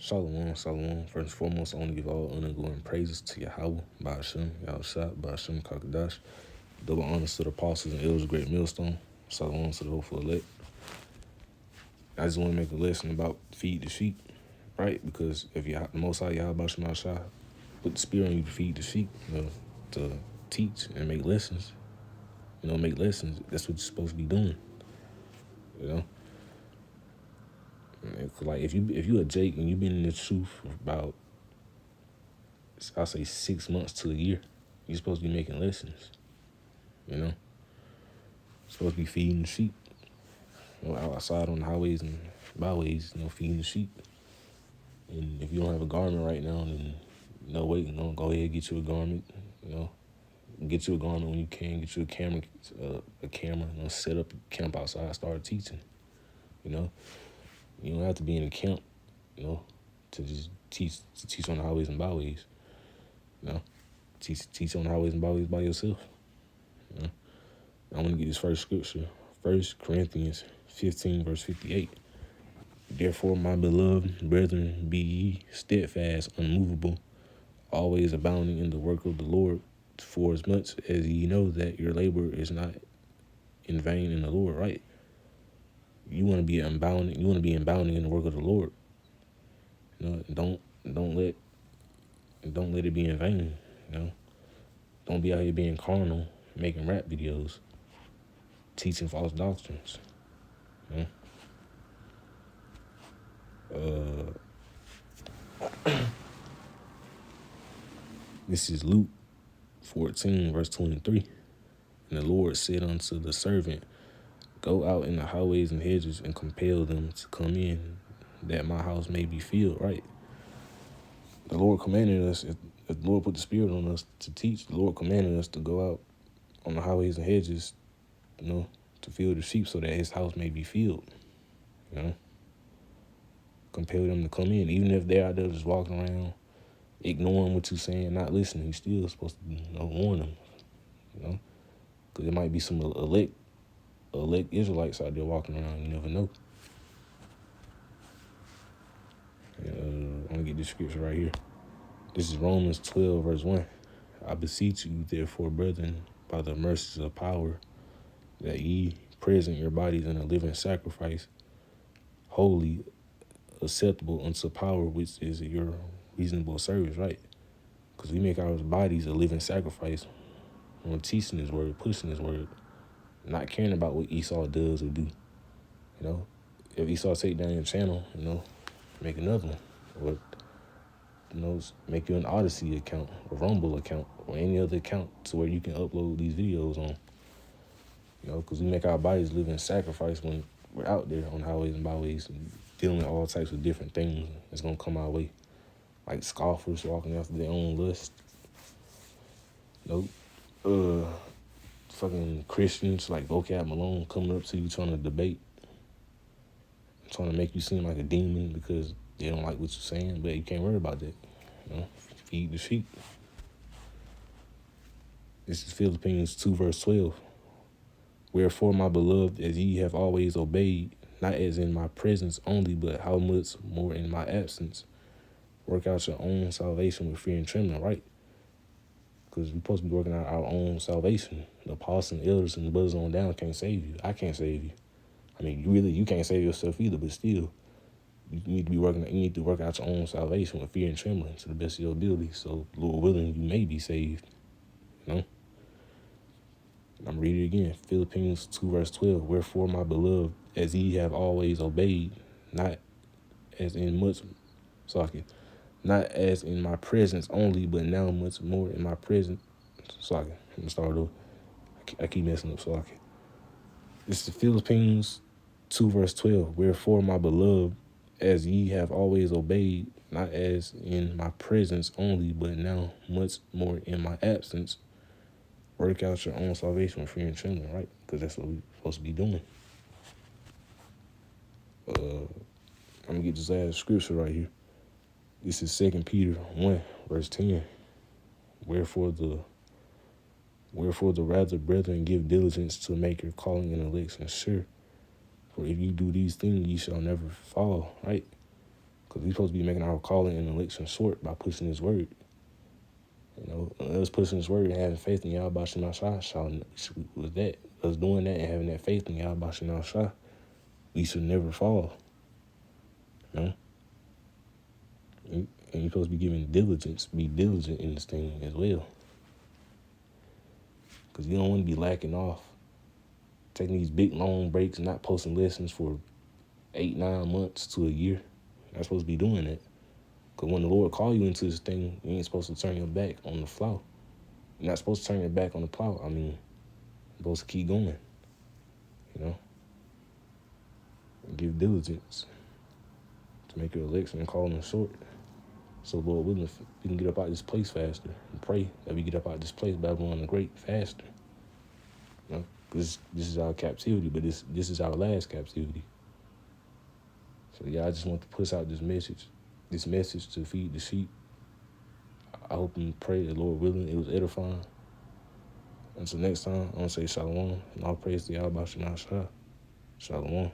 Shalom, shalom. First and foremost, I want to give all honor, glory, and praises to Yahweh, Ba'ashem, Yahushua, Ba'ashem, Kakadash. Double honors to the apostles and elders, great millstone. Shalom to the hopeful elect. I just want to make a lesson about feed the sheep, right? Because if the Most High Yahweh Shah put the spirit on you to feed the sheep, to teach and make lessons, make lessons. That's what you're supposed to be doing, you know. Like if you a Jake and you've been in the truth for about, I'll say 6 months to a year, you're supposed to be making lessons, you know. You're supposed to be feeding the sheep, outside on the highways and byways, feeding the sheep. And if you don't have a garment right now, then wait, go ahead and get you a garment, get you a garment when you can, get you a camera, set up a camp outside, start teaching, You don't have to be in a camp, to just teach on the highways and byways, Teach on the highways and byways by yourself, I want to get this first scripture, 1 Corinthians 15, verse 58. Therefore, my beloved brethren, be ye steadfast, unmovable, always abounding in the work of the Lord, for as much as ye know that your labor is not in vain in the Lord, right? You want to be abounding. You want to be abounding in the work of the Lord. Don't let it be in vain. Don't be out here being carnal, making rap videos, teaching false doctrines. This is Luke 14, verse 23. And the Lord said unto the servant, go out in the highways and hedges and compel them to come in, that my house may be filled, right? The Lord commanded us, if the Lord put the Spirit on us to teach, the Lord commanded us to go out on the highways and hedges, to fill the sheep so that his house may be filled, Compel them to come in. Even if they're out there just walking around, ignoring what you're saying, not listening, you're still supposed to warn them, Because there might be some elect Israelites out there walking around, you never know. I'm going to get this scripture right here. This is Romans 12, verse 1. I beseech you, therefore, brethren, by the mercies of power, that ye present your bodies in a living sacrifice, holy, acceptable unto power, which is your reasonable service, right? Because we make our bodies a living sacrifice on teaching his word, pushing his word, not caring about what Esau does or do. If Esau take down your channel, make another one. Or, make you an Odyssey account, a Rumble account, or any other account to where you can upload these videos on. Because we make our bodies live in sacrifice when we're out there on highways and byways and dealing with all types of different things that's going to come our way. Like scoffers walking after their own lust. Fucking Christians like Vocab Malone coming up to you trying to debate, trying to make you seem like a demon because they don't like what you're saying, but you can't worry about that. Feed the sheep. This is Philippians 2, verse 12. Wherefore, my beloved, as ye have always obeyed, not as in my presence only, but how much more in my absence, work out your own salvation with fear and trembling, right? Because we're supposed to be working out our own salvation. The apostles and elders and the brothers on down can't save you. I can't save you. I mean, you can't save yourself either, but still, you need to work out your own salvation with fear and trembling to the best of your ability. So, Lord willing, you may be saved. I'm reading it again. Philippians 2, verse 12. Wherefore, my beloved, as ye have always obeyed, not as in my presence only, but now much more in my presence. I'm gonna start over. I keep messing up. This is Philippians 2, verse 12. Wherefore, my beloved, as ye have always obeyed, not as in my presence only, but now much more in my absence, work out your own salvation with fear and trembling, right? Because that's what we're supposed to be doing. I'm going to get this last scripture right here. This is 2 Peter 1, verse 10. Wherefore the rather, brethren, give diligence to make your calling and election sure. For if you do these things, ye shall never fall, right? Because we supposed to be making our calling and election short by pushing His word. Us pushing His word and having faith in Yahweh Shema Shah, with that, us doing that and having that faith in Yahweh Shema Shah, we should never fall. And you're supposed to be giving diligence, be diligent in this thing as well. Because you don't want to be lacking off, taking these big long breaks and not posting lessons for 8-9 months to a year. You're not supposed to be doing that. Because when the Lord call you into this thing, you ain't supposed to turn your back on the plow. You're not supposed to turn your back on the plow. You're supposed to keep going. And give diligence to make your election and calling short. So, Lord willing, we can get up out of this place faster and pray that we get up out of this place, Babylon the Great, faster. Because this is our captivity, but this is our last captivity. So, I just want to push out this message to feed the sheep. I hope and pray that, Lord willing, it was edifying. Until next time, I want to say shalom, and all praise to Yahweh Shema Shah. Shalom.